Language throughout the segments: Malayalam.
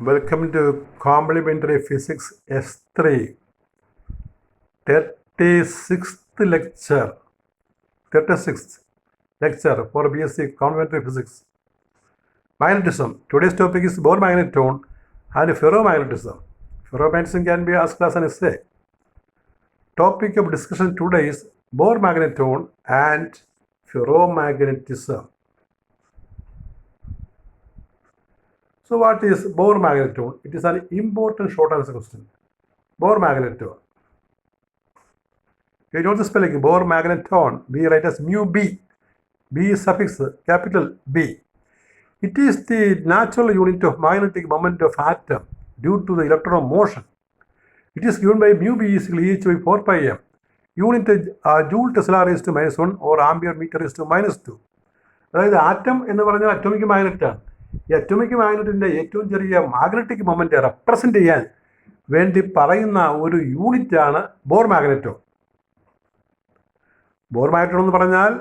Welcome to Complementary Physics S3, 36th lecture. 36th lecture for BSc Complementary Physics. Magnetism. Today's topic is Bohr magnetron and ferromagnetism. Ferromagnetism can be asked as an essay. Topic of discussion today is Bohr magnetron and ferromagnetism. So what is Bohr magnetron? It is an important short answer question. Bohr magnetron. You know the spelling Bohr magneton. We write as mu B. B is suffix capital B. It is the natural unit of magnetic moment of atom due to the electron motion. It is given by mu B is equal to h by 4 pi m. Unit joule Tesla raised to -1 or ampere meter raised to -2. അതായത് ആറ്റം എന്ന് പറഞ്ഞാൽ അറ്റോമിക് മാഗ്നറ്റാണ്. ഈ അറ്റോമിക് മാഗ്നറ്റിൻ്റെ ഏറ്റവും ചെറിയ മാഗ്നറ്റിക് മൊമെൻ്റ് റെപ്രസെൻ്റ് ചെയ്യാൻ വേണ്ടി പറയുന്ന ഒരു യൂണിറ്റാണ് ബോർ മാഗ്നറ്റോൺ. ബോർ മാഗ്നറ്റോൺ എന്ന് പറഞ്ഞാൽ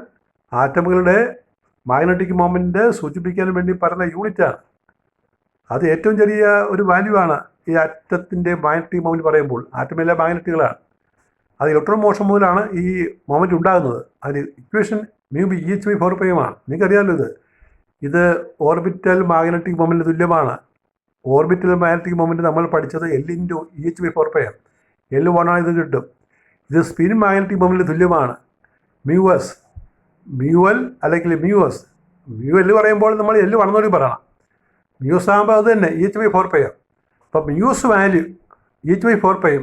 ആറ്റമുകളുടെ മാഗ്നറ്റിക് മൊമെൻ്റ് സൂചിപ്പിക്കാൻ വേണ്ടി പറയുന്ന യൂണിറ്റാണ്. അത് ഏറ്റവും ചെറിയ ഒരു വാല്യൂ ആണ് ഈ ആറ്റത്തിൻ്റെ മാഗ്നറ്റിക് മൊമെൻ്റ് പറയുമ്പോൾ. ആറ്റമെല്ലാം മാഗ്നറ്റുകളാണ്. അത് ഇലക്ട്രോൺ മോഷൻ മുതലാണ് ഈ മൊമെൻ്റ് ഉണ്ടാകുന്നത്. അതിന് equation mu b h by 4 pi ആണ്. നിങ്ങൾക്കറിയാമല്ലോ ഇത് ഓർബിറ്റൽ മാഗ്നറ്റിക് മൊമെൻ്റ് തുല്യമാണ്. ഓർബിറ്റൽ മാഗ്നറ്റിക് മൊമെൻ്റ് നമ്മൾ പഠിച്ചത് L × EH by 4 pi ആണ്. L1 ആണ് ഇത് കിട്ടും. ഇത് സ്പിൻ മാഗ്നറ്റിക് മൊമെൻ്റ് തുല്യമാണ്. μs μl അല്ലെങ്കിൽ μs. μl പറയുമ്പോൾ നമ്മൾ L1 എന്നൂടി പറയണം. μs ആകുമ്പോൾ അത് തന്നെ EH by 4 pi ആണ്. അപ്പം μs value EH by 4 pi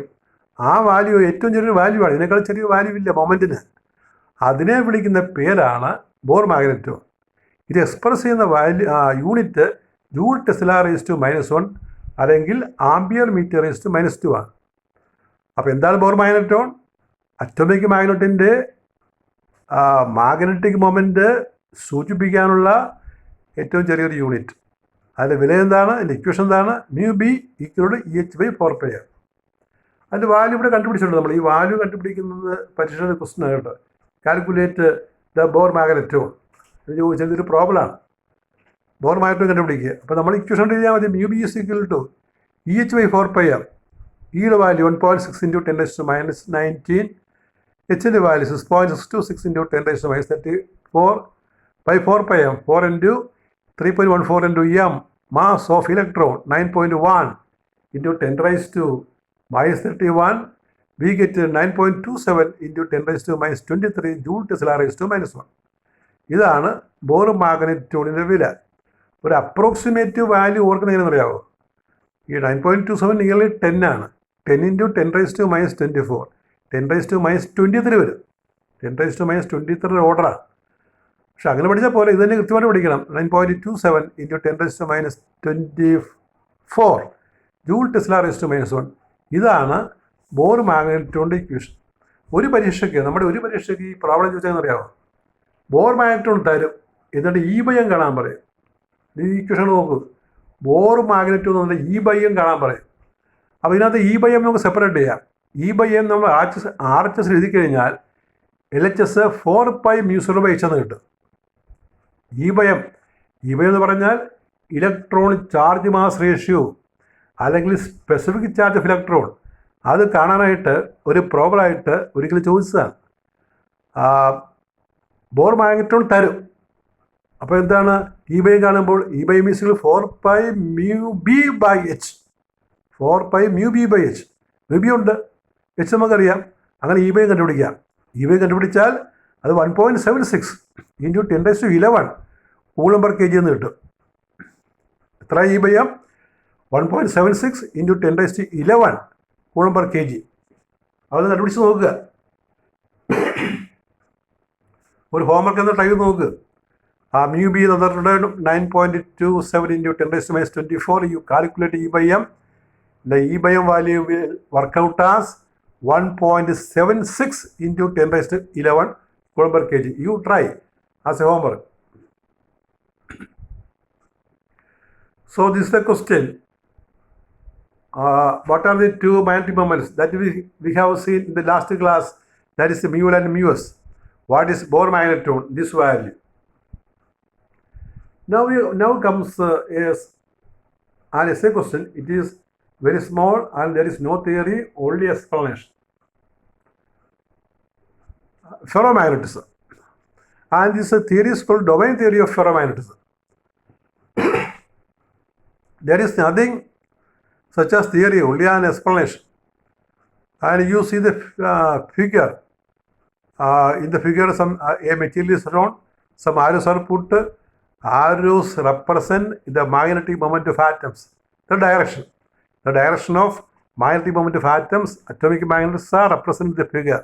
ആ വാല്യൂ ഏറ്റവും ചെറിയൊരു വാല്യൂ ആണ്. ഇതിനേക്കാൾ ചെറിയ വാല്യൂ ഇല്ല മൊമെൻറ്റിന്. അതിനെ വിളിക്കുന്ന പേരാണ് ബോർ മാഗ്നറ്റോൺ. ഇത് എക്സ്പ്രസ് ചെയ്യുന്ന value unit joule tesla raise to -1 അല്ലെങ്കിൽ ആംപിയർ മീറ്റർ റേസ് ടു -2 ആണ്. അപ്പോൾ എന്താണ് ബോർ മാഗ്നറ്റോൺ? അറ്റോമിക് മാഗ്നറ്റിൻ്റെ മാഗ്നറ്റിക് മൊമെൻ്റ് സൂചിപ്പിക്കാനുള്ള ഏറ്റവും ചെറിയൊരു യൂണിറ്റ്. അതിൻ്റെ വില എന്താണ്? അതിൻ്റെ ഇക്വേഷൻ എന്താണ്? mu b = EH by 4 pi ആണ്. അതിൻ്റെ വാല്യൂ ഇവിടെ കണ്ടുപിടിച്ചിട്ടുണ്ട്. നമ്മൾ ഈ വാല്യൂ കണ്ടുപിടിക്കുന്നത് പരീക്ഷയുടെ ക്വസ്റ്റ്യൻ ആയിട്ട് കാൽക്കുലേറ്റ് ദ ബോർ മാഗ്നറ്റോൺ എന്ന് ചോദിച്ചാൽ ഇതൊരു പ്രോബ്ലമാണ്. ബോർ മാഗ്നറ്റോൺ കണ്ടുപിടിക്കുക. അപ്പോൾ നമ്മൾ ഇക്വേഷൻ എഴുതിയാൽ മതി. mu b = EH by 4 pi ആണ്. യുടെ വാല്യൂ 1.6 × 10⁻19. എച്ചിൻ്റെ value 6.626 × 10⁻34 by 4 pi m. 4 × 3.14 × m. Mass of electron 9.1 × 10⁻31. We get 9.27 × 10⁻23 joule Tesla raised to -1. ഇതാണ് ബോർ മാഗ്നറ്റോണിൻ്റെ വില. ഒരു അപ്രോക്സിമേറ്റീവ് വാല്യൂ ഓർക്കുന്നതെന്ന് അറിയാമോ? ഈ 9.27 നിയർലി 10 ആണ്. 10 × 10⁻24 10⁻23 വരും. 10⁻23 ഓർഡറാണ്. പക്ഷെ അങ്ങനെ പഠിച്ചാൽ പോലെ ഇത് തന്നെ കൃത്യമായിട്ട് പഠിക്കണം. 9.27 × 10⁻24 ജൂൾ ടെസ്ല റേസ് ടു -1. ഇതാണ് ബോർ മാഗ്നറ്റോണിൻ്റെ ഇക്വേഷൻ. ഒരു പരീക്ഷയ്ക്ക് ഈ പ്രോബ്ലം ചോദിച്ചാൽ അറിയാമോ? ബോർ മാഗ്നറ്റോൺ തരും, എന്നിട്ട് E/m കാണാൻ പറയും. ഈ ഇക്വേഷൻ നോക്കൂ. ബോർ മാഗ്നറ്റോൺ എന്ന് പറഞ്ഞാൽ E/m കാണാൻ പറയും. അപ്പോൾ ഇതിനകത്ത് E/m നമുക്ക് സെപ്പറേറ്റ് ചെയ്യാം. E/m നമ്മൾ RHS എഴുതി കഴിഞ്ഞാൽ LHS 4 pi μ/h എന്ന് കിട്ടും. E/m എന്ന് പറഞ്ഞാൽ ഇലക്ട്രോൺ ചാർജ് മാസ് റേഷ്യോ അല്ലെങ്കിൽ സ്പെസിഫിക് ചാർജ് ഓഫ് ഇലക്ട്രോൺ. അത് കാണാനായിട്ട് ഒരു പ്രോബ്ലമായിട്ട് ഒരിക്കലും ചോദിച്ചതാണ്. ബോർ മാഗ്നറ്റോൺ തരും. അപ്പോൾ എന്താണ് E/m കാണുമ്പോൾ E/m = 4 pi mu b by h. 4 pi mu b by h. mu b ഉണ്ട്, h നമുക്കറിയാം. അങ്ങനെ E/m കണ്ടുപിടിക്കാം. E/m കണ്ടുപിടിച്ചാൽ അത് 1.76 × 10⁻11 കൂളംബർ/kg എന്ന് കിട്ടും. എത്ര E/m? 1.76 × 10⁻11 കൂളംബർ/kg. അതൊന്ന് കണ്ടുപിടിച്ച് നോക്കുക. ഒരു ഹോംവർക്ക് എന്ന് ട്രൈ ചെയ്ത് നോക്ക്. mu b തന്നിട്ടുണ്ട് 9.27 × 10⁻24. You calculate E/m. The E/m value will work out as 1.76 × 10⁻11 കൂളംബർ/kg. You try as a homework. So this is the question. What are the two magnetic moments that we have seen in the last class? That is the μl and μs. What is Bohr magnetron? This value. Now comes and essay question, it is very small and there is no theory, only explanation. Ferromagnetism. And this theory is called domain theory of ferromagnetism. There is nothing such as theory, only an explanation. And you see the figure. In the figure, a material is shown, some arrows are put. Arrows represent the magnetic moment of atoms. The direction of magnetic moment of atoms, atomic magnets are represented in the figure.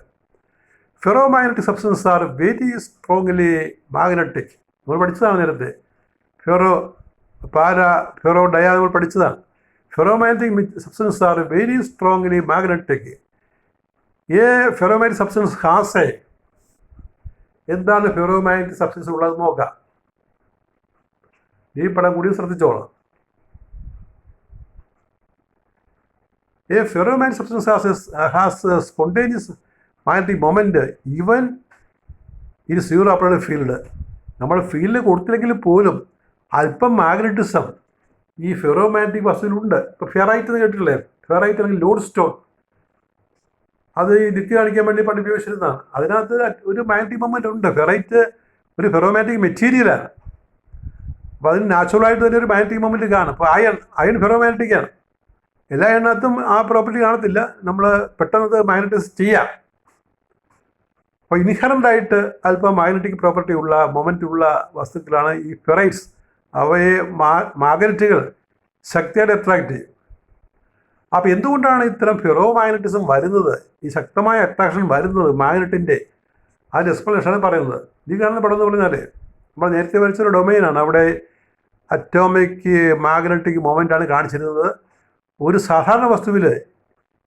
Ferromagnetic substances are very strongly magnetic. നമ്മൾ പഠിച്ചതാണ് നേരത്തെ. ഫെറോ ഡയാ നമ്മൾ പഠിച്ചതാണ്. Ferromagnetic substances are very strongly magnetic. A ferromagnetic substance has a, എന്താണ് ഫെറോമാഗ്നറ്റിക് സബ്സ്റ്റൻസ് ഉള്ളത് നോക്കാം. ഈ പടം കൂടി ശ്രദ്ധിച്ചോളാം. A ferromagnetic substance has a spontaneous magnetic moment even in zero operator field. നമ്മൾ ഫീൽഡ് കൊടുത്തില്ലെങ്കിൽ പോലും അല്പം മാഗ്നറ്റിസം ഈ ഫെറോമാഗ്നറ്റിക് വസ്തുവിലുണ്ട്. ഇപ്പോൾ ഫെറൈറ്റ് എന്ന് കേട്ടിട്ടില്ലേ? ഫെറൈറ്റ് അല്ലെങ്കിൽ ലോഡ് സ്റ്റോൺ, അത് ഈ ദിക്ക് കാണിക്കാൻ വേണ്ടി പണ്ട് ഉപയോഗിച്ചിരുന്നതാണ്. അതിനകത്ത് ഒരു മാഗ്നറ്റിക് മൊമെൻ്റ് ഉണ്ട്. ഫെറൈറ്റ് ഒരു ഫെറോമാഗ്നറ്റിക് മെറ്റീരിയലാണ്. അപ്പോൾ അതിന് നാച്ചുറലായിട്ട് തന്നെ ഒരു മാഗ്നറ്റിക് മൊമെൻ്റ് കാണും. അപ്പോൾ അയൺ ഫെറോമാഗ്നറ്റിക് ആണ്. എല്ലാ എണ്ണത്തും ആ പ്രോപ്പർട്ടി കാണത്തില്ല. നമ്മൾ പെട്ടെന്നത് മാഗ്നറ്റൈസ് ചെയ്യാം. അപ്പോൾ ഇൻഹറൻ്റായിട്ട് അല്പം മാഗ്നറ്റിക് പ്രോപ്പർട്ടി ഉള്ള മൊമെൻ്റ് ഉള്ള വസ്തുക്കളാണ് ഈ ഫെറൈറ്റ്സ്. അവയെ മാഗ്നറ്റുകൾ ശക്തിയായിട്ട് അട്രാക്റ്റ് ചെയ്യും. അപ്പോൾ എന്തുകൊണ്ടാണ് ഇത്തരം ഫെറോമാഗ്നറ്റിസം വരുന്നത്, ഈ ശക്തമായ അട്രാക്ഷൻ വരുന്നത് മാഗ്നറ്റിൻ്റെ? അതിൻ്റെ എക്സ്പ്ലനേഷനാണ് പറയുന്നത്. ഈ കാണുന്ന പടം എന്ന് പറഞ്ഞാൽ നമ്മൾ നേരത്തെ വരച്ചൊരു ഡൊമൈനാണ്. അവിടെ അറ്റോമിക് മാഗ്നറ്റിക് മൊമെൻ്റാണ് കാണിച്ചിരുന്നത്. ഒരു സാധാരണ വസ്തുവിൽ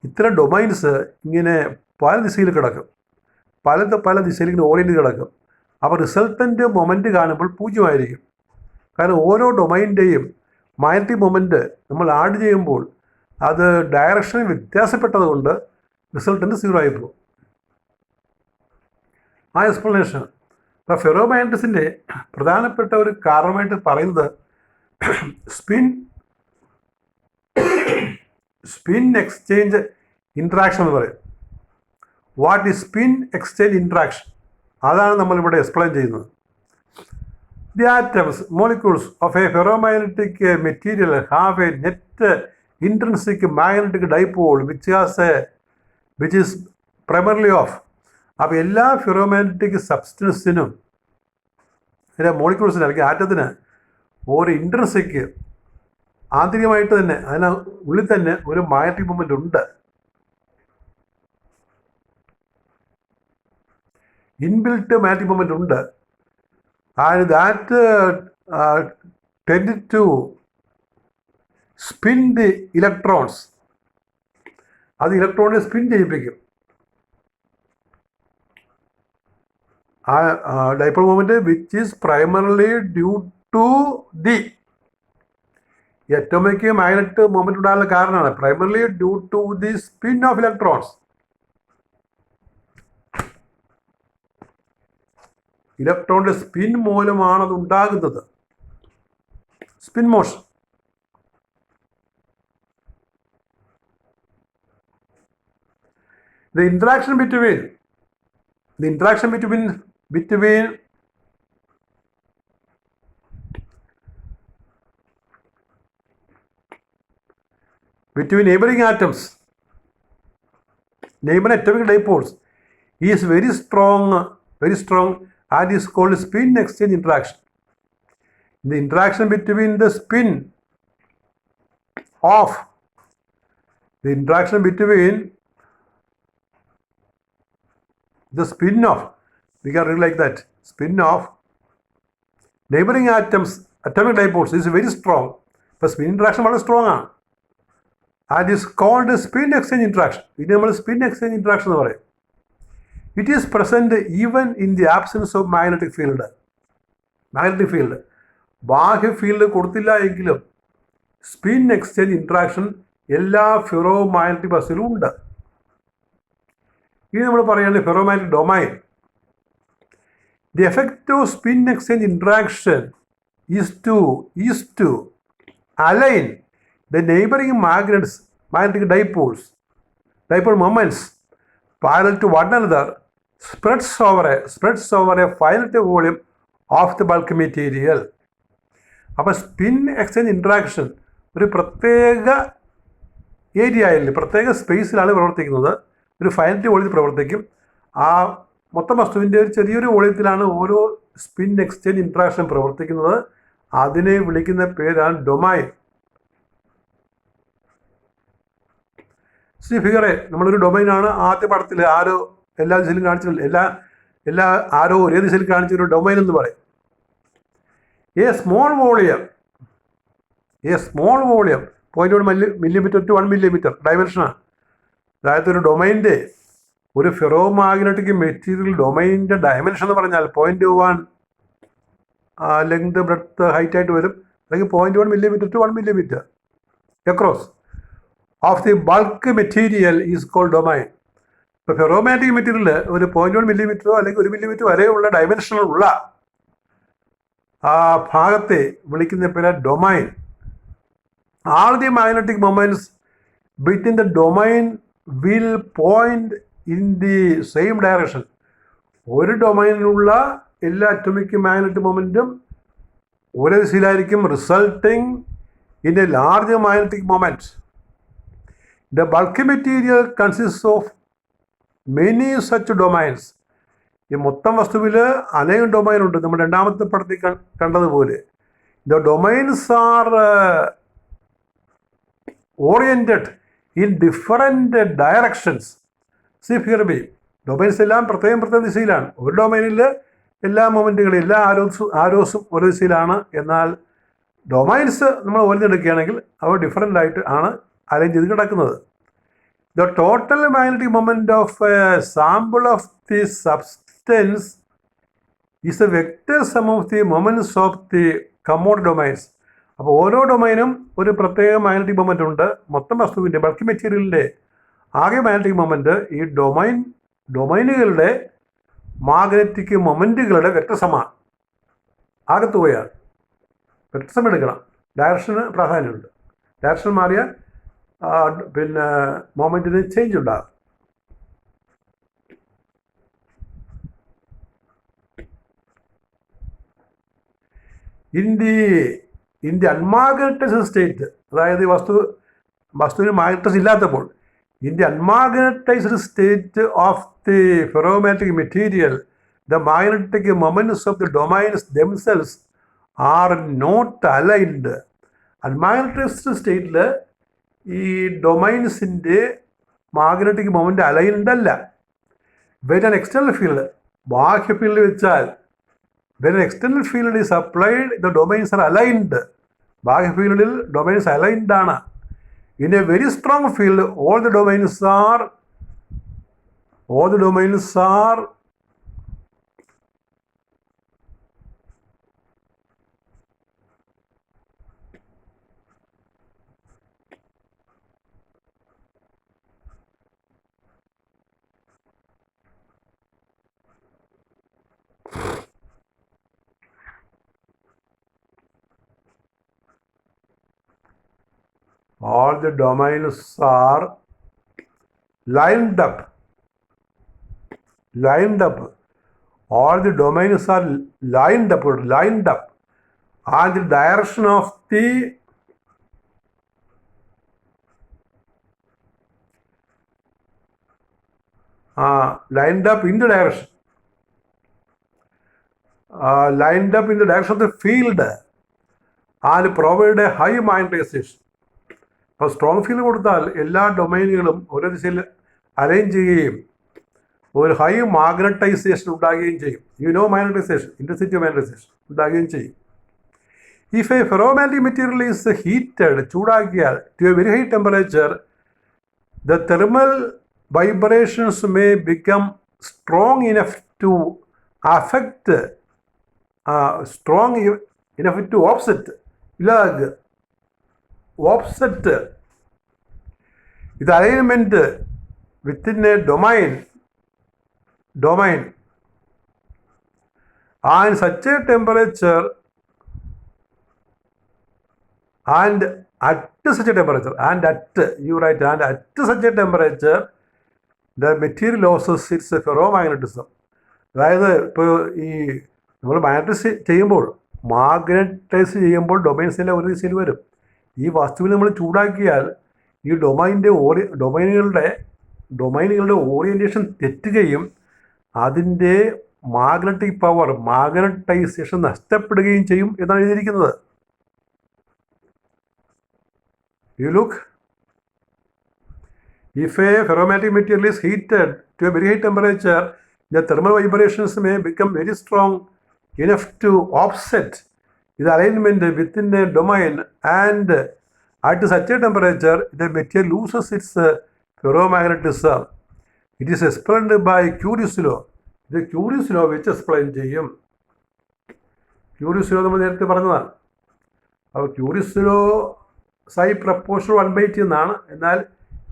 ഇത്തരം ഡൊമൈൻസ് ഇങ്ങനെ പല ദിശയിൽ കിടക്കും, പല ദിശയിൽ ഇങ്ങനെ ഓറിയൻറ്റ് കിടക്കും. അപ്പോൾ റിസൾട്ടൻ്റ് മൊമെൻറ്റ് കാണുമ്പോൾ 0 ആയിരിക്കും. കാരണം ഓരോ ഡൊമൈൻ്റെയും മാഗ്നറ്റിക് മൊമെൻറ്റ് നമ്മൾ ആഡ് ചെയ്യുമ്പോൾ അത് ഡയറക്ഷൻ വ്യത്യാസപ്പെട്ടത് കൊണ്ട് റിസൾട്ടൻ്റ് 0 ആയിപ്പോകും. ആ എക്സ്പ്ലനേഷൻ. അപ്പോൾ ഫെറോമാഗ്നറ്റിസിൻ്റെ പ്രധാനപ്പെട്ട ഒരു കാരണമായിട്ട് പറയുന്നത് സ്പിൻ എക്സ്ചേഞ്ച് ഇൻട്രാക്ഷൻ എന്ന് പറയും. What is spin exchange interaction? അതാണ് നമ്മളിവിടെ എക്സ്പ്ലെയിൻ ചെയ്യുന്നത്. The atoms, molecules of a ferromagnetic material have a net intrinsic magnetic dipole which is primarily of. അപ്പോൾ എല്ലാ ഫെറോമാഗ്നറ്റിക് സബ്സ്റ്റൻസിനും മോളിക്യൂൾസിന് അല്ലെങ്കിൽ ആറ്റത്തിന് ഒരു ഇൻട്രൻസിക് ആന്തരികമായിട്ട് തന്നെ അതിന് ഉള്ളിൽ തന്നെ ഒരു മാഗ്നറ്റിക് മൊമെൻ്റ് ഉണ്ട്. ഇൻബിൽറ്റ് മാഗ്നറ്റിക് മൊമെൻ്റ് ഉണ്ട്. And that tended to spin the electrons. അത് ഇലക്ട്രോണിനെ സ്പിൻ ചെയ്യിപ്പിക്കും. ആ dipole moment which is primarily due to the atomic magnet moment ഉണ്ടാകാനുള്ള കാരണമാണ് primarily due to the spin of electrons. ഇലക്ട്രോണിൻ്റെ സ്പിൻ മൂലമാണ് അത് ഉണ്ടാകുന്നത്. Spin motion. The interaction between neighboring atoms, neighboring atomic dipoles is very strong and is called spin exchange interaction. The interaction between the spin of the spin of, we can read like that, spin of neighboring atoms, atomic dipoles is very strong. But spin interaction വളരെ strong ആണ്. And is called spin exchange interaction. ഇത് നമ്മൾ spin exchange interaction എന്ന് പറയും. It is present even in the absence of magnetic field. ബാഹ്യ ഫീൽഡ് കൊടുത്തില്ല എങ്കിലും സ്പിൻ എക്സ്ചേഞ്ച് ഇൻട്രാക്ഷൻ എല്ലാ ഫെറോമാഗ്നറ്റിക് വസ്തുവിലും ഉണ്ട്. ഇനി നമ്മൾ പറയുന്നത് ferromagnetic domain. The effect off spin exchange interaction is to align the neighboring magnetic dipole moments parallel to one another spreads over a finite volume of the bulk material. അപ്പോൾ സ്പിൻ എക്സ്ചേഞ്ച് ഇൻട്രാക്ഷൻ ഒരു പ്രത്യേക ഏരിയയിൽ പ്രത്യേക സ്പേസിലാണ് പ്രവർത്തിക്കുന്നത്. ഒരു ഫൈനറ്റ് വോളിയത്തിൽ പ്രവർത്തിക്കും. ആ മൊത്തം വസ്തുവിൻ്റെ ഒരു ചെറിയൊരു വോളിയത്തിലാണ് ഓരോ സ്പിൻ എക്സ്ചേഞ്ച് ഇൻട്രാക്ഷൻ പ്രവർത്തിക്കുന്നത്. അതിനെ വിളിക്കുന്ന പേരാണ് ഡൊമൈൻ. ഫിഗറെ നമ്മളൊരു ഡൊമൈനാണ് ആദ്യ പടത്തിൽ ആരോ എല്ലാ ദിശയിലും കാണിച്ചിട്ടില്ല, എല്ലാ ആരോ ഒരേ ദിശയിൽ കാണിച്ചൊരു ഡൊമൈൻ എന്ന് പറയും. A small volume 0.1 millimeter to 1 millimeter ഡയമെൻഷനാണ്. അതായത് ഒരു ഡൊമൈൻ്റെ ഒരു ഫെറോ മാഗ്നറ്റിക് മെറ്റീരിയൽ ഡൊമൈൻ്റെ ഡയമെൻഷൻ എന്ന് പറഞ്ഞാൽ 0.1 ലെങ്ത് ബ്രെഡ്ത്ത് ഹൈറ്റ് ആയിട്ട് വരും, അല്ലെങ്കിൽ 0.1 millimeter to 1 millimeter across of the bulk material is called domain. ഇപ്പോൾ ഫെറോമാഗ്നറ്റിക് മെറ്റീരിയൽ ഒരു 0.1 millimeter അല്ലെങ്കിൽ 1 millimeter വരെയുള്ള ഡയമെൻഷനുള്ള ആ ഭാഗത്തെ വിളിക്കുന്ന പേര് domain. All the magnetic moments between the domain will point in the same direction. ഒരു ഡൊമൈനിലുള്ള എല്ലാ അറ്റോമിക് മാഗ്നറ്റിക് മൊമെന്റും ഒരേ ദിശയിലായിരിക്കും, resulting in A large magnetic moment. The bulk material consist of many such domains. ഈ മൊത്തം വസ്തുവിൽ അനേകം ഡൊമൈൻ ഉണ്ട്. നമ്മൾ രണ്ടാമത്തെ പടത്തിൽ കണ്ടതുപോലെ the domains are oriented in different directions. See figure B. Domains എല്ലാം പ്രത്യേക ദിശയിലാണ്. ഒരു ഡൊമൈനിൽ എല്ലാ മൊമെൻറ്റുകളും എല്ലാ ആരോസും ഒരു ദിശയിലാണ്. എന്നാൽ ഡൊമൈൻസ് നമ്മൾ ഓരോന്നെടുക്കുകയാണെങ്കിൽ അവ ഡിഫറൻ്റ് ആയിട്ട് ആണ് അറേഞ്ച് ചെയ്ത് കിടക്കുന്നത്. The total magnetic moment of a sample of the substance is a vector sum of the moments of the common domains. അപ്പോൾ ഓരോ ഡൊമൈനും ഒരു പ്രത്യേക മാഗ്നറ്റിക് മൊമെൻ്റ് ഉണ്ട്. മൊത്തം വസ്തുവിൻ്റെ ബൾക്ക് മെറ്റീരിയലിൻ്റെ ആകെ മാഗ്നറ്റിക് മൊമെൻ്റ് ഈ ഡൊമൈനുകളുടെ മാഗ്നറ്റിക് മൊമെൻറ്റുകളുടെ വെക്ടർ സമാണ്, ആകത്തുകയാണ്. വെക്ടർ സം എടുക്കണം. ഡയറക്ഷന് പ്രാധാന്യമുണ്ട്. ഡയറക്ഷൻ മാറിയാൽ പിന്നെ മൊമെൻറ്റിന് ചേഞ്ച് ഉണ്ടാകും. ഇൻ ദി അൺമാഗ്നറ്റൈസ്ഡ് സ്റ്റേറ്റ്, അതായത് വസ്തുവിന് മാഗ്നറ്റൈസ് ഇല്ലാത്തപ്പോൾ, in the unmagnetised state of the ferromagnetic material the magnetic moments of the domains themselves are not aligned. Unmagnetised സ്റ്റേറ്റിൽ ഈ ഡൊമൈൻസിൻ്റെ മാഗ്നറ്റിക് മൊമെൻ്റ് അലൈൻഡ് അല്ല. വെൻ ആൻ എക്സ്റ്റേണൽ ഫീൽഡ്, ബാഹ്യ ഫീൽഡ് വെച്ചാൽ when external field is applied the domains R aligned. ബാഹ്യ ഫീൽഡിൽ ഡൊമൈൻസ് അലൈൻഡ് ആണ്. In A very strong field all the domains are all the domains are lined up. All the domains are lined up, and the direction of the lined up in the direction of the field and provide a high magnetization. അപ്പോൾ സ്ട്രോങ് ഫീൽഡ് കൊടുത്താൽ എല്ലാ ഡൊമൈനുകളും ഒരേ ദിശയിൽ അറേഞ്ച് ചെയ്യുകയും ഒരു ഹൈ മാഗ്നറ്റൈസേഷൻ ഉണ്ടാകുകയും ചെയ്യും. മാഗ്നറ്റൈസേഷൻ, ഇൻറ്റൻസിറ്റി മാഗ്നറ്റൈസേഷൻ ഉണ്ടാകുകയും ചെയ്യും. If a ferromagnetic material is heated, ചൂടാക്കിയാൽ to a very high temperature, the thermal vibrations may become strong enough to affect offset ഇല്ലാതാക്കുക. ഓഫ്സെറ്റ് ഇത് alignment within a domain and such a temperature and at such a temperature, and at, you write, and at such a temperature, the material loses its ferromagnetism. അതായത് ഇപ്പോൾ ഈ നമ്മൾ മാഗ്നറ്റൈസ് ചെയ്യുമ്പോൾ ഡൊമൈൻസിൻ്റെ ഒരു ദിശയിൽ വരും. ഈ വസ്തുവിനെ നമ്മൾ ചൂടാക്കിയാൽ ഈ ഡൊമൈനുകളുടെ ഓറിയൻറ്റേഷൻ തെറ്റുകയും അതിൻ്റെ മാഗ്നറ്റിക് പവർ, മാഗ്നറ്റൈസേഷൻ നഷ്ടപ്പെടുകയും ചെയ്യും എന്നാണ് എഴുതിയിരിക്കുന്നത്. You look, if a ferromagnetic material is heated to a very high temperature, the thermal vibrations may become very strong enough to offset the alignment within the domain, and at such a temperature, the material loses its ferromagnetism. It is explained by Curie's law. The Curie's law which explain ചെയ്യും. Curie's law നമ്മൾ നേരത്തെ പറഞ്ഞതാണ്. അപ്പോൾ Curie's law സൈ പ്രപ്പോർഷണൽ 1/t എന്നാണ്. എന്നാൽ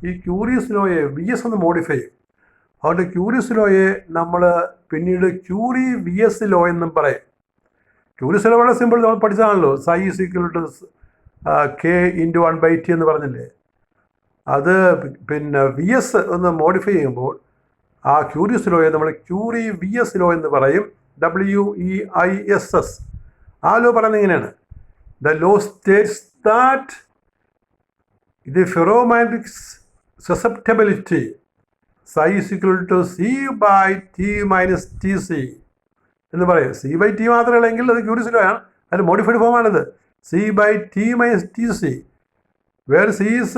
ഈ ക്യൂറിയസ് ലോയെ വി എസ് ഒന്ന് മോഡിഫൈ ചെയ്യും. അതുകൊണ്ട് ക്യൂറിയസ് ലോയെ നമ്മൾ പിന്നീട് ക്യൂറി വി എസ് ലോ എന്നും പറയും. ക്യൂറിയസ് ലോ വളരെ സിമ്പിൾ, നമ്മൾ പഠിച്ചതാണല്ലോ. Psi is equal to K into 1/t എന്ന് പറഞ്ഞില്ലേ. അത് പിന്നെ വി എസ് ഒന്ന് മോഡിഫൈ ചെയ്യുമ്പോൾ ആ ക്യൂറിയസ് ലോയെ നമ്മൾ ക്യൂറി വി എസ് ലോ എന്ന് പറയും. WEISS. ആ ലോ പറയുന്നത് ഇങ്ങനെയാണ്: the law States that the ferromagnetic susceptibility psi is equal to C by T minus TC എന്ന് പറയും. C by T മാത്രമല്ലെങ്കിൽ അത് ക്യൂറിയസ് ലോ ആണ്. അതിൻ്റെ modified ഫോമാണിത്. C by T minus TC, where C is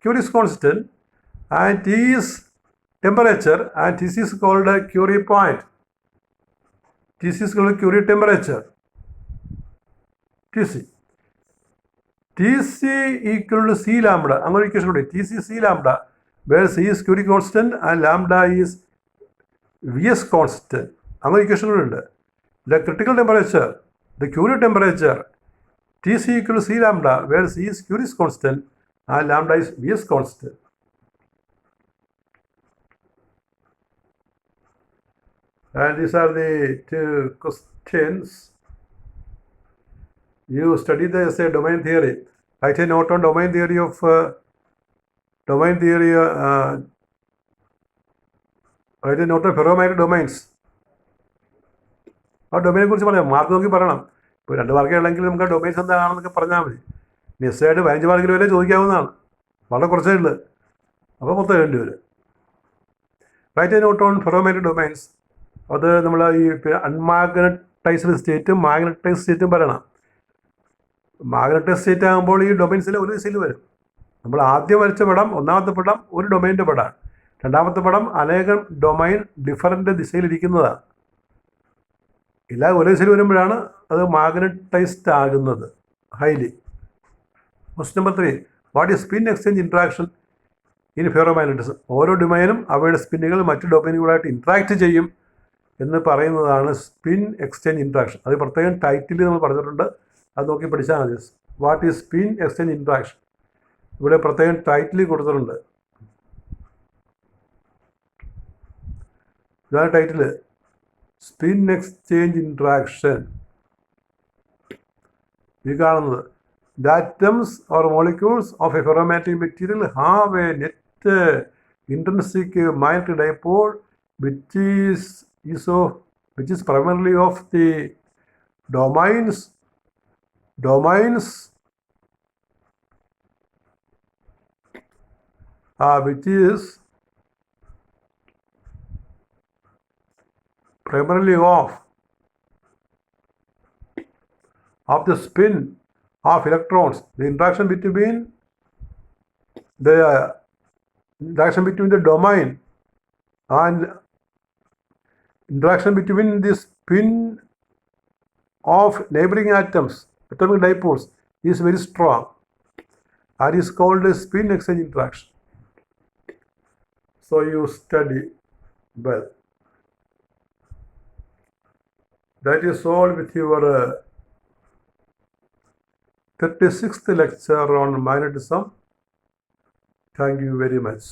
Curie's constant and T is temperature and TC is called a Curie point. TC is called Curie temperature. TC equal to C lambda. അങ്ങനെ ഇക്വേഷൻ കൂടി. TC C lambda, where C is Curie constant and lambda is Vs constant. അങ്ങനെ ഇക്വേഷൻ കൂടി ഉണ്ട്. The critical temperature, the Curie temperature, TC equal to C lambda, where C is Curie's constant and lambda is Vs constant. And these are the two questions. You study the essay domain theory. Write a note on domain theory of write a note on ferromagnetic domains. ആ ഡൊമൈനെ കുറിച്ച് പറയാം. മാർക്ക് നോക്കി പറയണം. ഇപ്പോൾ 2 മാർക്കേ ഉള്ളെങ്കിൽ നമുക്ക് ആ ഡൊമൈൻസ് എന്താണെന്നൊക്കെ പറഞ്ഞാൽ മതി. എസ് ആയിട്ട് 15 മാർക്കിൽ വരെ ചോദിക്കാവുന്നതാണ്. വളരെ കുറച്ചേ ഉള്ളൂ. അപ്പോൾ മൊത്തം എഴുതേണ്ടി വരും. Write a note on ferromagnetic domains. അത് നമ്മൾ ഈ അൺമാഗ്നറ്റൈസ്ഡ് സ്റ്റേറ്റും മാഗ്നറ്റൈസ്ഡ് സ്റ്റേറ്റും പറയണം. മാഗ്നറ്റൈസ്ഡ് സ്റ്റേറ്റ് ആകുമ്പോൾ ഈ ഡൊമൈൻസിൽ ഒരു ദിശയിൽ വരും. നമ്മൾ ആദ്യം വരച്ച പടം, ഒന്നാമത്തെ പടം ഒരു ഡൊമൈൻ്റെ പടമാണ്. രണ്ടാമത്തെ പടം അനേകം ഡൊമൈൻ ഡിഫറൻറ്റ് ദിശയിലിരിക്കുന്നതാണ്. എല്ലാം ഒരേ ദിശയിൽ വരുമ്പോഴാണ് അത് മാഗ്നറ്റൈസ്ഡ് ആകുന്നത് highly. Question number 3, what is spin exchange interaction in ferromagnetism? ഓരോ ഡൊമൈനും അവയുടെ സ്പിന്നുകൾ മറ്റ് ഡൊമൈനുകളായിട്ട് ഇൻട്രാക്ട് ചെയ്യും എന്ന് പറയുന്നതാണ് സ്പിൻ എക്സ്ചേഞ്ച് ഇൻട്രാക്ഷൻ. അത് പ്രത്യേകം ടൈറ്റിൽ നമ്മൾ പറഞ്ഞിട്ടുണ്ട്. അത് നോക്കി പഠിച്ചാൽ മതി. What is spin exchange interaction? ഇവിടെ പ്രത്യേകം ടൈറ്റിൽ കൊടുത്തിട്ടുണ്ട്. ഇതാണ് ടൈറ്റിൽ, സ്പിൻ എക്സ്ചേഞ്ച് ഇൻട്രാക്ഷൻ. ഈ കാണുന്നത്, the atoms or molecules of a ferromagnetic material have a net intrinsic magnetic dipole which is primarily of the domains which is primarily of the spin of electrons. The interaction between the domain and interaction between the spin of neighboring atoms, atomic dipoles, is very strong and is called a spin exchange interaction. So you study well. That is all with your 36th lecture on magnetism. Thank you very much.